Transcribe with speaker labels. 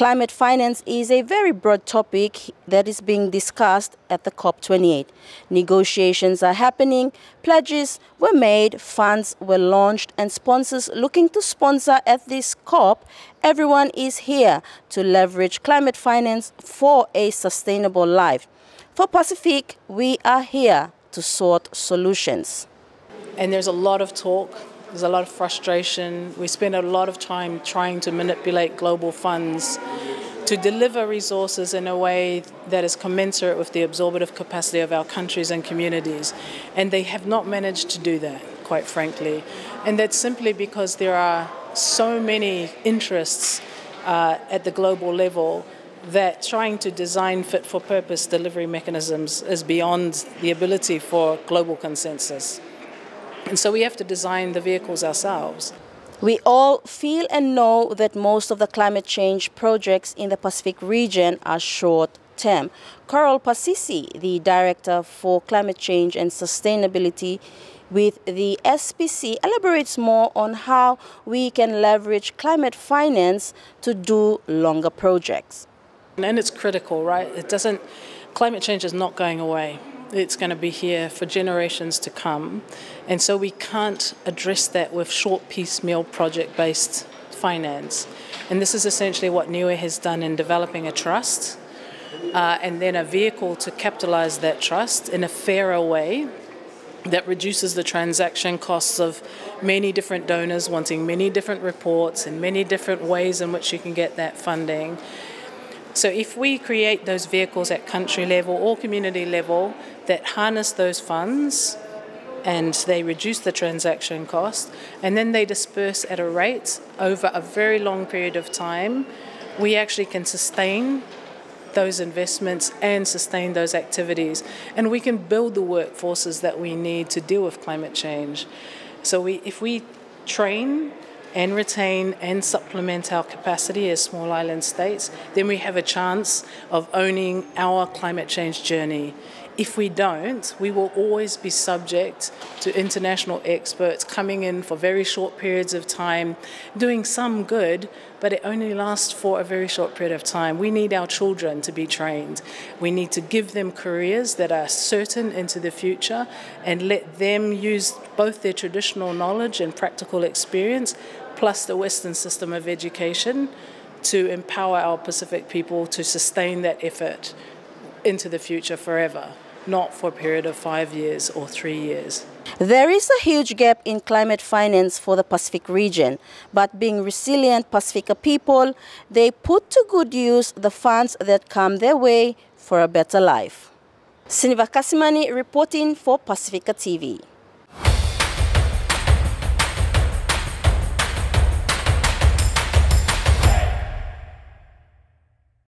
Speaker 1: Climate finance is a very broad topic that is being discussed at the COP28. Negotiations are happening, pledges were made, funds were launched, and sponsors looking to sponsor at this COP. Everyone is here to leverage climate finance for a sustainable life. For Pacific, we are here to sort solutions.
Speaker 2: And there's a lot of talk. There's a lot of frustration. We spend a lot of time trying to manipulate global funds to deliver resources in a way that is commensurate with the absorptive capacity of our countries and communities. And they have not managed to do that, quite frankly. And that's simply because there are so many interests at the global level that trying to design fit-for-purpose delivery mechanisms is beyond the ability for global consensus. And so we have to design the vehicles ourselves.
Speaker 1: We all feel and know that most of the climate change projects in the Pacific region are short-term. Coral Pasisi, the Director for Climate Change and Sustainability with the SPC, elaborates more on how we can leverage climate finance to do longer projects.
Speaker 2: And it's critical, right? Climate change is not going away. It's going to be here for generations to come. And so we can't address that with short piecemeal project-based finance. And this is essentially what Niue has done in developing a trust and then a vehicle to capitalize that trust in a fairer way that reduces the transaction costs of many different donors wanting many different reports and many different ways in which you can get that funding. So if we create those vehicles at country level or community level that harness those funds and they reduce the transaction cost and then they disperse at a rate over a very long period of time, we actually can sustain those investments and sustain those activities. And we can build the workforces that we need to deal with climate change. So if we train and retain and supplement our capacity as small island states, then we have a chance of owning our climate change journey. If we don't, we will always be subject to international experts coming in for very short periods of time, doing some good, but it only lasts for a very short period of time. We need our children to be trained. We need to give them careers that are certain into the future and let them use both their traditional knowledge and practical experience plus the Western system of education to empower our Pacific people to sustain that effort into the future forever, not for a period of 5 years or 3 years.
Speaker 1: There is a huge gap in climate finance for the Pacific region, but being resilient Pacifica people, they put to good use the funds that come their way for a better life. Siniva Kasimani reporting for Pacifica TV.